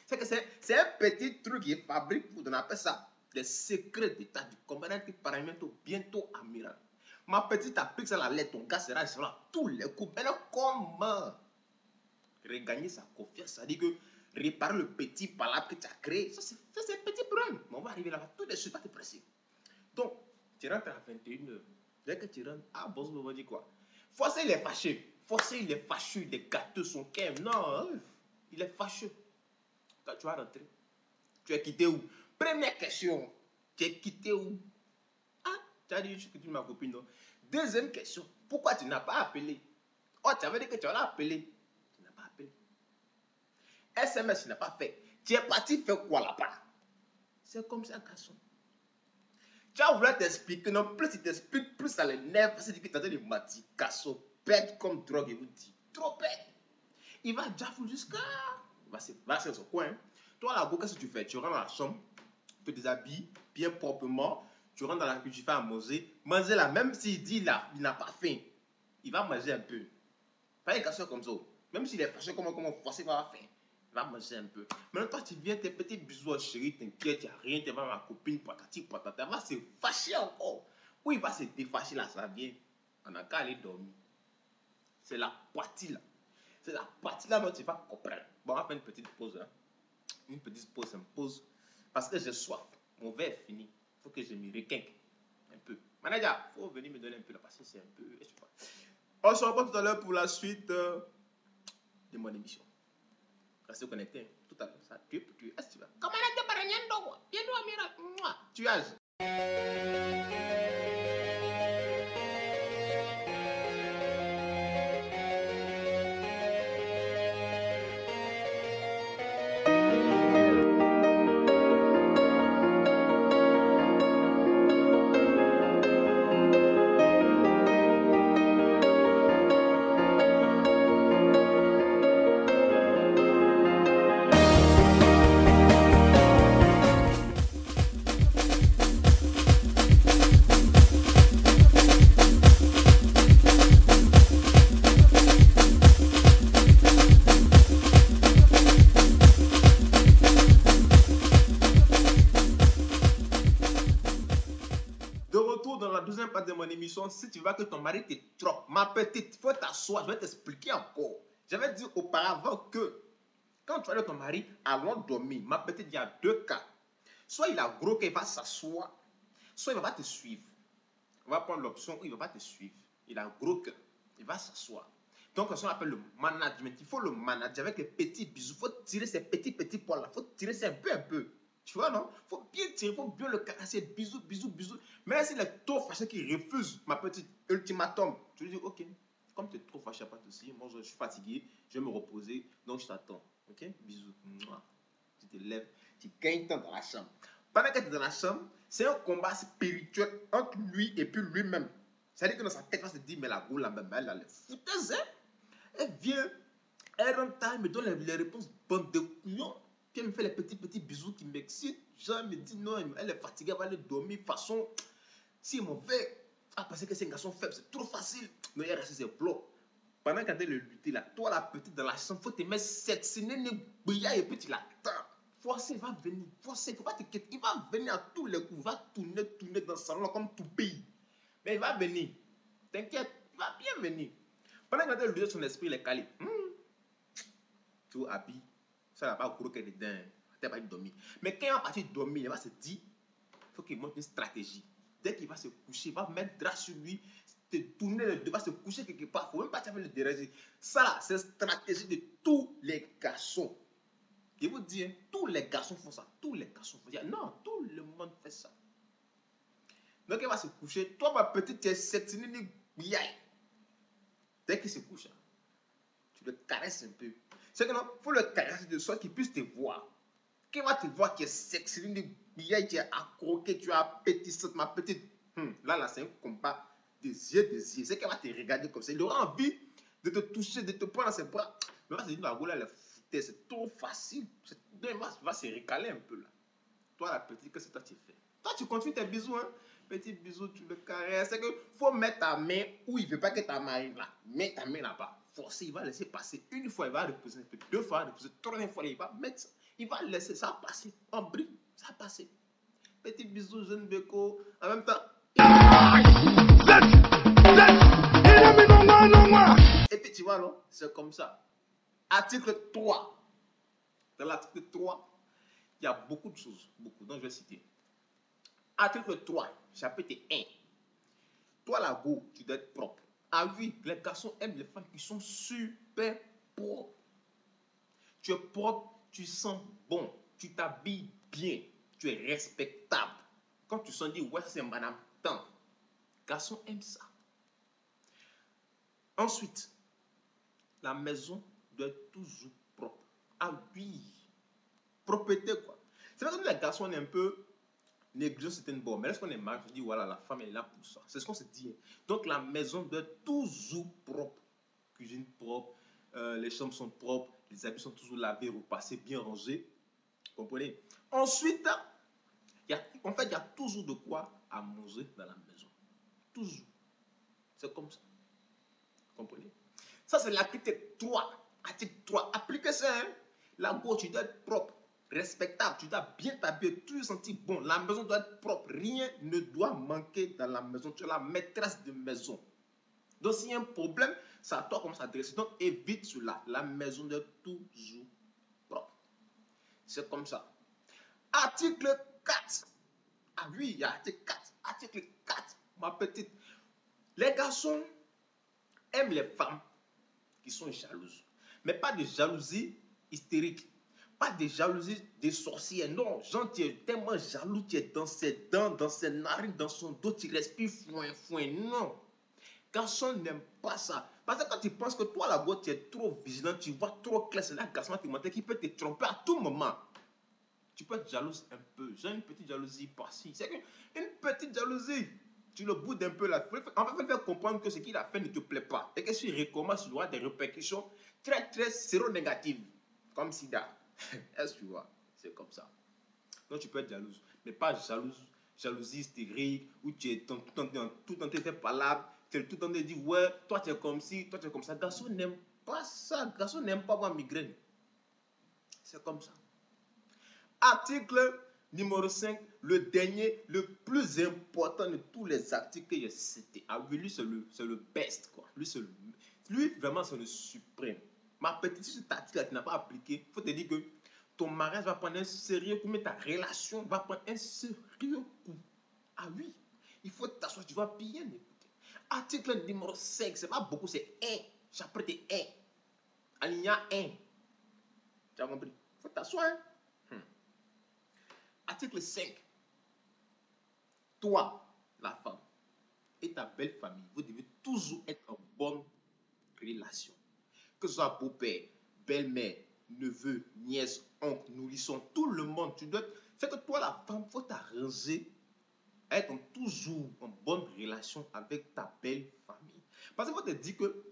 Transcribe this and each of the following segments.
C'est que c'est un petit truc qui fabrique, on appelle ça des secrets d'état du commandant qui paramètre bientôt amiral. Ma petite applique ça la lettre, ton gars sera tous les coups. Maintenant, comment regagner sa confiance? C'est-à-dire que réparer le petit palabre que tu as créé, ça c'est un petit problème. Mais on va arriver là-bas, tout de suite, pas te presser. Donc, tu rentres à 21h. Dès que tu rentres, boss, on va dire quoi? Forcé, il est fâché. Forcé, il est fâché, il est gâteux, son cœur. Non, il est fâcheux. Quand tu vas rentrer, tu es quitté où? Première question, tu es quitté où? Tu as dit que tu es ma copine, non? Deuxième question, pourquoi tu n'as pas appelé? Oh, tu avais dit que tu allais appeler. Tu n'as pas appelé. SMS, tu n'as pas fait. Tu es parti faire quoi là-bas? C'est comme ça, garçon. Tu as voulu t'expliquer, non, plus tu t'expliques, plus ça l'énerve, parce que tu as dit, Mati, garçon, bête comme drogue, il vous dit, trop bête. Il va déjà foutre jusqu'à. Il va sur son coin. Toi, là, qu'est-ce que tu fais? Tu rentres dans la chambre, tu te déshabilles bien proprement, tu rentres dans la cuisine, tu fais à manger. Manger là, même s'il dit là, il n'a pas faim, il va manger un peu. Pas un garçon comme ça. Même s'il est fâché, comment forcer, il va avoir faim. Il va manger un peu. Maintenant, toi, tu viens, tes petits bisous, chérie, t'inquiète, il n'y a rien, tu vas ma copine, patati, patata, elle va se fâcher encore. Ou il va se défâcher là, ça vient. On a qu'à aller dormir. C'est la partie là. C'est la partie là dont tu vas comprendre. Bon, on va faire une petite pause. Hein. Une petite pause, une pause. Parce que j'ai soif. Mon verre est fini. Il faut que je me requinque un peu. Manager, il faut venir me donner un peu là parce que c'est un peu. On se revoit tout à l'heure pour la suite de mon émission. Restez connectés. Tout à l'heure. Ça, tu es. Est-ce que tu vas? Comment on a pas tu as. De mon émission, si tu vois que ton mari te trompe, ma petite, il faut t'asseoir, je vais t'expliquer encore. J'avais dit auparavant que quand tu vas avec ton mari, allons dormir. Ma petite, il y a deux cas. Soit il a gros qu'il va s'asseoir, soit il ne va pas te suivre. On va prendre l'option où il ne va pas te suivre. Il a gros cœur, il va s'asseoir. Donc, ça on appelle le management. Il faut le manager avec les petits bisous. Il faut tirer ces petits poils là. Il faut tirer ça un peu. Tu vois, non? Il faut bien tirer, il faut bien le caresser. Bisous. Mais là, s'il est trop fâché qu'il refuse, ma petite, ultimatum, tu lui dis, ok, comme tu es trop fâché, pas de souci. Moi, je suis fatigué, je vais me reposer, donc je t'attends. Ok? Bisous. Tu te lèves, tu gagnes temps dans la chambre. Pendant que tu es dans la chambre, c'est un combat spirituel entre lui et puis lui-même. C'est-à-dire que dans sa tête, il va se dire, mais la goule, la même, elle a les foutaises, hein? Elle vient, elle rentre, elle me donne les réponses bonnes de couillons. Puis elle me fait les petits bisous qui m'excitent. Jean me dit non, elle est fatiguée, elle va aller dormir. De toute façon, si elle m'en fait, parce que c'est un garçon faible, c'est trop facile. Mais il reste ses blocs. Pendant qu'elle est le lutter là, toi la petite dans la chambre, il faut te mettre sectionner les bouillards et puis tu l'attends. Forcé, il va venir. Forcé, il ne faut pas t'inquiéter. Il va venir à tous les coups. Il va tourner dans le salon comme tout pays. Mais il va venir. T'inquiète, il va bien venir. Pendant qu'elle est le lutter, son esprit il est calé. Tu vois, habille. Ça n'a pas croqué dedans. Tu n'as pas dormir. Mais quand il va partir dormir, il va se dire, il faut qu'il monte une stratégie. Dès qu'il va se coucher, il va mettre drap sur lui, te tourner le dos, il va se coucher quelque part. Il ne faut même pas le déranger. Ça là, c'est la stratégie de tous les garçons. Je vous dis, hein, tous les garçons font ça. Tous les garçons font ça. Non, tout le monde fait ça. Donc il va se coucher. Toi, ma petite, tu es sectionnée. Dès qu'il se couche, tu le caresses un peu. C'est que non, il faut le caresser de sorte qu'il puisse te voir. Qu'il va te voir, tu es sectionnée, tu es accroqué, tu es appétissante, ma petite. Là, c'est un combat des yeux. C'est qu'elle va te regarder comme ça. Il aura envie de te toucher, de te prendre dans ses bras. Mais là, c'est une agoula, elle est foutée, c'est trop facile. Donc, il va se recaler un peu là. Toi, la petite, qu'est-ce que toi tu fais? Toi, tu continues tes bisous, hein? Petit bisou, tu le caresses. C'est qu'il faut mettre ta main où il ne veut pas que ta main là. Mets ta main là-bas. forcer, il va laisser passer. Une fois, il va reposer un peu. Deux fois, reposer. Troisième fois, il va mettre ça. Il va laisser ça passer. En brique, ça va passer. Petit bisou, jeune Beko. En même temps. Et puis tu vois, non, c'est comme ça. Article 3. Dans l'article 3, il y a beaucoup de choses. Beaucoup, donc je vais citer. Article 3, chapitre 1. Toi, la go, tu dois être propre. Ah oui, les garçons aiment les femmes qui sont super propres. Tu es propre, tu sens bon, tu t'habilles bien, tu es respectable. Quand tu sens dire, ouais, c'est madame tant. Garçons aiment ça. Ensuite, la maison doit être toujours propre. Ah oui, propreté quoi. C'est vrai que les garçons, on est un peu négligent certaines bonnes. Mais lorsqu'on est marié, on se dit, voilà, la femme est là pour ça. C'est ce qu'on se dit. Donc la maison doit être toujours propre. Cuisine propre, les chambres sont propres, les habits sont toujours lavés, repassés, bien rangés. Vous comprenez? Ensuite, il y a toujours de quoi à manger dans la maison. Toujours. C'est comme ça. Vous comprenez? Ça, c'est l'article 3. Article 3. Appliquez ça. Hein? La go, tu dois être propre, respectable. Tu dois bien t'habiller, tu te sentir bon. La maison doit être propre. Rien ne doit manquer dans la maison. Tu es la maîtresse de maison. Donc, s'il y a un problème, c'est à toi comment s'adresser. Donc, évite cela. La maison doit être toujours propre. C'est comme ça. Article 4. Ah oui, il y a article 4. Article 4, ma petite. Les garçons aiment les femmes qui sont jalouses. Mais pas de jalousie hystérique. Pas de jalousie des sorcières. Non, genre, tu es tellement jaloux, tu es dans ses dents, dans ses narines, dans son dos, tu respires foin, foin. Non. Garçon n'aime pas ça. Parce que quand tu penses que toi, la go, tu es trop vigilant, tu vois trop clair, c'est là garçon qui peut te tromper à tout moment. Tu peux être jalouse un peu. J'ai une petite jalousie par-ci. C'est une petite jalousie. Tu le boudes un peu là. En fait, il faut faire comprendre que ce qu'il a fait ne te plaît pas. Et que si il recommence, il y aura des répercussions très, très séro-négatives. Comme sida. Est-ce que tu vois? C'est comme ça. Donc tu peux être jalouse. Mais pas jalousie hystérique, où tu es tout en train de faire palabre. Tu es tout en train de dire, ouais, toi tu es comme ci, toi tu es comme ça. Garçon n'aime pas ça. Garçon n'aime pas avoir migraine. C'est comme ça. Article numéro 5, le dernier, le plus important de tous les articles que j'ai cités. Ah oui, lui, c'est le best, quoi. Lui, vraiment, c'est le suprême. Ma petite, si cet article-là, tu n'as pas appliqué, il faut te dire que ton mariage va prendre un sérieux coup, mais ta relation va prendre un sérieux coup. Ah oui, il faut t'asseoir, tu vas bien écouter. Article numéro 5, c'est pas beaucoup, c'est 1, chapitre 1, alinéa 1. Tu as compris? Il faut t'asseoir, hein? Article 5. Toi, la femme, et ta belle famille, vous devez toujours être en bonne relation. Que ce soit beau-père, belle-mère, neveu, nièce, oncle, nourrisson, tout le monde, tu dois. C'est que toi, la femme, il faut t'arranger à être toujours en bonne relation avec ta belle famille. Parce qu'il faut te dire que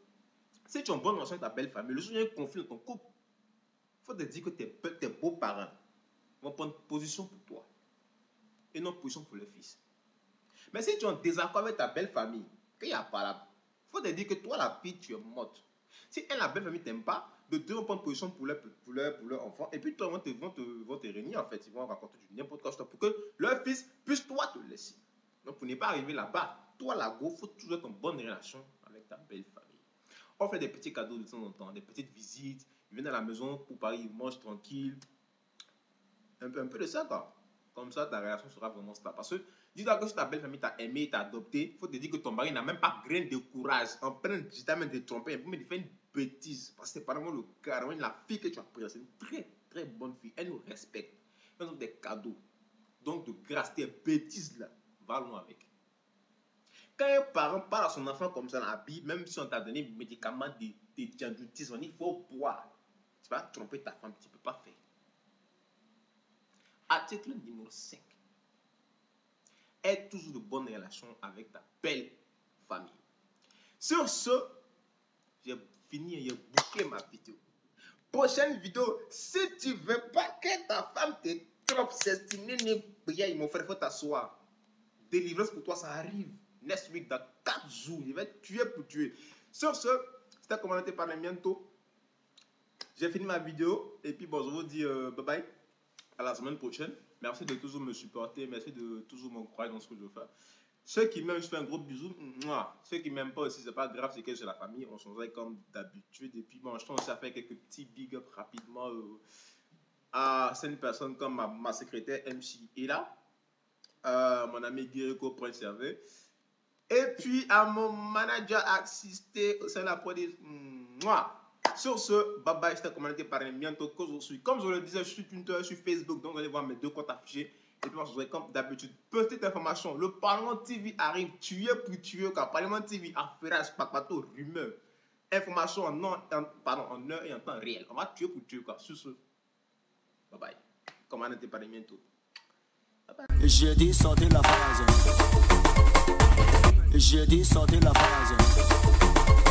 si tu es en bonne relation avec ta belle famille, le jour où il y a un conflit dans ton couple, il faut te dire que tes beaux-parents vont prendre position pour toi et non position pour leur fils. Mais si tu es en désaccord avec ta belle famille, qu'il n'y a pas là, il faut te dire que toi, la fille, tu es morte. Si elle, la belle famille, ne t'aime pas, de deux vont prendre position pour leur enfant. Et puis, toi, ils vont te réunir, en fait. Ils vont raconter du n'importe quoi pour que leur fils puisse, toi, te laisser. Donc, pour ne pas arriver là-bas, toi, la go, il faut toujours être en bonne relation avec ta belle famille. On fait des petits cadeaux de temps en temps, des petites visites. Ils viennent à la maison pour Paris, ils mangent tranquille. Un peu de ça, quoi. Comme ça, ta relation sera vraiment stable. Parce que, dis-toi que si ta belle famille t'a aimé, t'a adopté, il faut te dire que ton mari n'a même pas grain de courage. En plein justement de tromper, il de faire une bêtise. Parce que c'est apparemment le cas. La fille que tu as prise, c'est une très, très bonne fille. Elle nous respecte. Elle nous donne des cadeaux. Donc, de grâce, tes bêtises là, va loin avec. Quand un parent parle à son enfant comme ça dans la Bible, même si on t'a donné des médicaments d'antidiutisme, il faut boire. Tu vas tromper ta femme, tu ne peux pas faire. Article numéro 5. Aie toujours de bonnes relations avec ta belle famille. Sur ce, j'ai fini, j'ai bouclé ma vidéo. Prochaine vidéo, si tu ne veux pas que ta femme te trompe, c'est mon frère, il faut t'asseoir. Délivrance pour toi, ça arrive. Next week, dans 4 jours, il va te tuer pour tuer. Sur ce, C'était Commandante Parlement. J'ai fini ma vidéo. Et puis, bon, je vous dis bye bye. À la semaine prochaine. Merci de toujours me supporter. Merci de toujours me croire dans ce que je fais. Ceux qui m'aiment, je fais un gros bisou. Mouah. Ceux qui m'aiment pas aussi, c'est pas grave, c'est que j'ai la famille. On se revoit comme d'habitude. Et puis, bon, je pense à faire quelques petits big up rapidement à certaines personnes comme ma secrétaire MC Ela, mon ami Guirico Prince Hervé. Et puis à mon manager assisté au sein de la production. Sur ce, bye bye, c'était Commandante Parlement bientôt que je suis. Comme je le disais, je suis Twitter, sur Facebook, donc vous allez voir mes 2 comptes affichés. Et puis, on se retrouve comme d'habitude. Petite information, le Parlement TV arrive, tué pour tuer, car Parlement TV a fait un spectacle rumeur. Information en heure et en temps réel. On va tuer pour tuer, quoi. Sur ce, bye bye. Commandante Parlement bientôt. Bye bye. J'ai dit sortez la phrase. J'ai dit sortez la phrase.